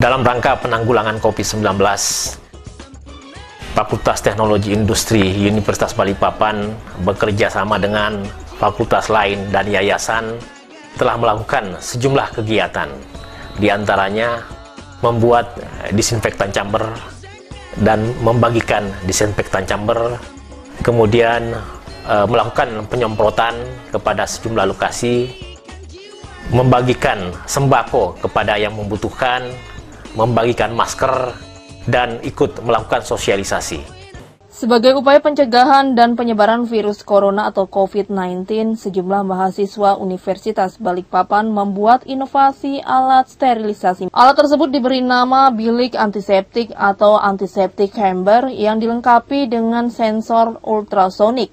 Dalam rangka penanggulangan COVID-19, Fakultas Teknologi Industri Universitas Balikpapan bekerja sama dengan fakultas lain dan yayasan telah melakukan sejumlah kegiatan. Di antaranya membuat disinfektan chamber dan membagikan disinfektan chamber, kemudian melakukan penyemprotan kepada sejumlah lokasi, membagikan sembako kepada yang membutuhkan, membagikan masker, dan ikut melakukan sosialisasi. Sebagai upaya pencegahan dan penyebaran virus corona atau COVID-19, sejumlah mahasiswa Universitas Balikpapan membuat inovasi alat sterilisasi. Alat tersebut diberi nama bilik antiseptik atau antiseptic chamber yang dilengkapi dengan sensor ultrasonik.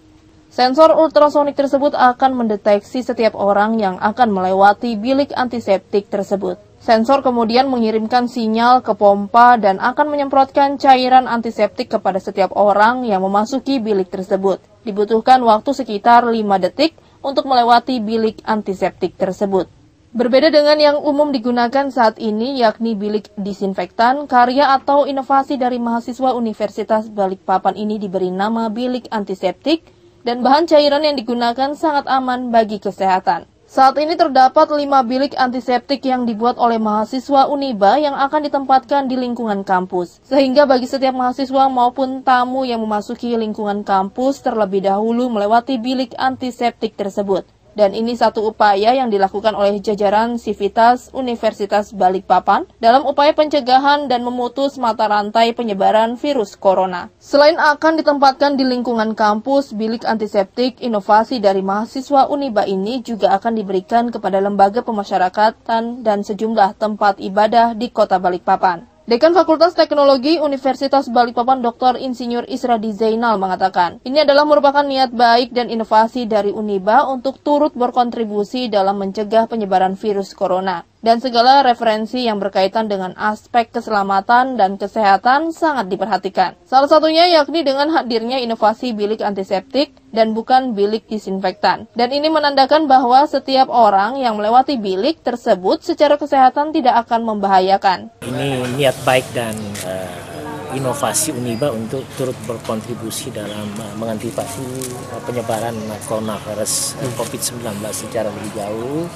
Sensor ultrasonik tersebut akan mendeteksi setiap orang yang akan melewati bilik antiseptik tersebut. Sensor kemudian mengirimkan sinyal ke pompa dan akan menyemprotkan cairan antiseptik kepada setiap orang yang memasuki bilik tersebut. Dibutuhkan waktu sekitar 5 detik untuk melewati bilik antiseptik tersebut. Berbeda dengan yang umum digunakan saat ini, yakni bilik disinfektan, karya atau inovasi dari mahasiswa Universitas Balikpapan ini diberi nama bilik antiseptik dan bahan cairan yang digunakan sangat aman bagi kesehatan. Saat ini terdapat 5 bilik antiseptik yang dibuat oleh mahasiswa Uniba yang akan ditempatkan di lingkungan kampus. Sehingga bagi setiap mahasiswa maupun tamu yang memasuki lingkungan kampus terlebih dahulu melewati bilik antiseptik tersebut. Dan ini satu upaya yang dilakukan oleh jajaran Sivitas Universitas Balikpapan dalam upaya pencegahan dan memutus mata rantai penyebaran virus corona. Selain akan ditempatkan di lingkungan kampus, bilik antiseptik inovasi dari mahasiswa Uniba ini juga akan diberikan kepada lembaga pemasyarakatan dan sejumlah tempat ibadah di Kota Balikpapan. Dekan Fakultas Teknologi Universitas Balikpapan Dr. Insinyur Isradi Zainal mengatakan, ini adalah merupakan niat baik dan inovasi dari Uniba untuk turut berkontribusi dalam mencegah penyebaran virus corona. Dan segala referensi yang berkaitan dengan aspek keselamatan dan kesehatan sangat diperhatikan. Salah satunya yakni dengan hadirnya inovasi bilik antiseptik dan bukan bilik disinfektan. Dan ini menandakan bahwa setiap orang yang melewati bilik tersebut secara kesehatan tidak akan membahayakan. Ini niat baik dan inovasi Uniba untuk turut berkontribusi dalam mengantisipasi penyebaran coronavirus COVID-19 secara lebih jauh.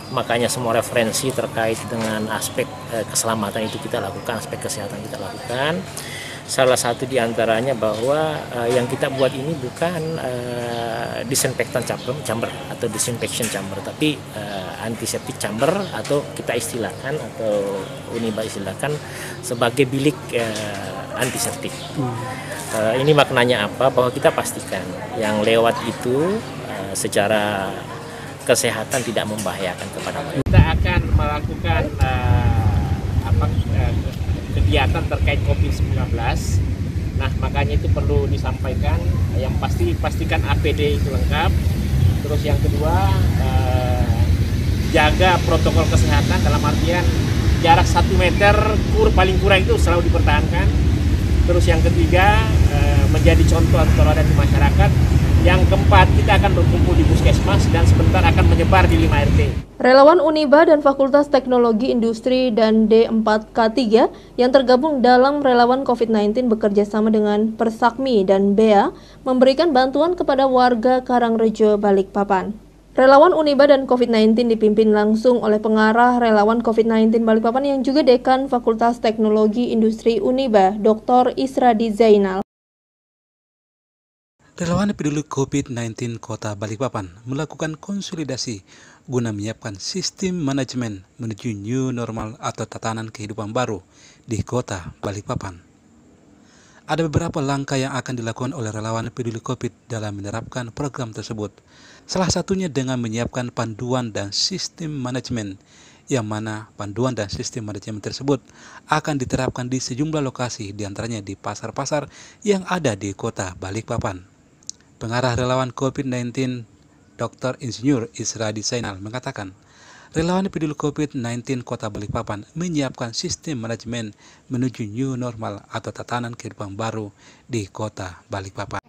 Makanya semua referensi terkait dengan aspek keselamatan itu kita lakukan, aspek kesehatan kita lakukan. Salah satu diantaranya bahwa yang kita buat ini bukan disinfektan chamber atau disinfection chamber, tapi antiseptic chamber atau kita istilahkan atau Uniba istilahkan sebagai bilik antiseptik. Ini maknanya apa? Bahwa kita pastikan yang lewat itu secara kesehatan tidak membahayakan kepada mereka. Kita akan melakukan kegiatan terkait COVID-19. Nah, makanya itu perlu disampaikan. Yang pasti pastikan APD itu lengkap. Terus yang kedua, jaga protokol kesehatan dalam artian jarak 1 meter paling kurang itu selalu dipertahankan. Terus yang ketiga, menjadi contoh atau teladan di masyarakat. Yang keempat, kita akan berkumpul di puskesmas dan sebentar akan menyebar di 5 RT. Relawan Uniba dan Fakultas Teknologi Industri dan D4K3 yang tergabung dalam relawan COVID-19 bekerja sama dengan Persakmi dan BEA memberikan bantuan kepada warga Karangrejo Balikpapan. Relawan Uniba dan COVID-19 dipimpin langsung oleh pengarah relawan COVID-19 Balikpapan yang juga Dekan Fakultas Teknologi Industri Uniba, Dr. Isradi Zainal. Relawan peduli COVID-19 Kota Balikpapan melakukan konsolidasi guna menyiapkan sistem manajemen menuju new normal atau tatanan kehidupan baru di Kota Balikpapan. Ada beberapa langkah yang akan dilakukan oleh relawan peduli COVID dalam menerapkan program tersebut. Salah satunya dengan menyiapkan panduan dan sistem manajemen, yang mana panduan dan sistem manajemen tersebut akan diterapkan di sejumlah lokasi, diantaranya di pasar-pasar yang ada di Kota Balikpapan. Pengarah relawan COVID-19 Dr. Insinyur Isradi Zainal mengatakan, relawan peduli COVID-19 Kota Balikpapan menyiapkan sistem manajemen menuju new normal atau tatanan kehidupan baru di Kota Balikpapan.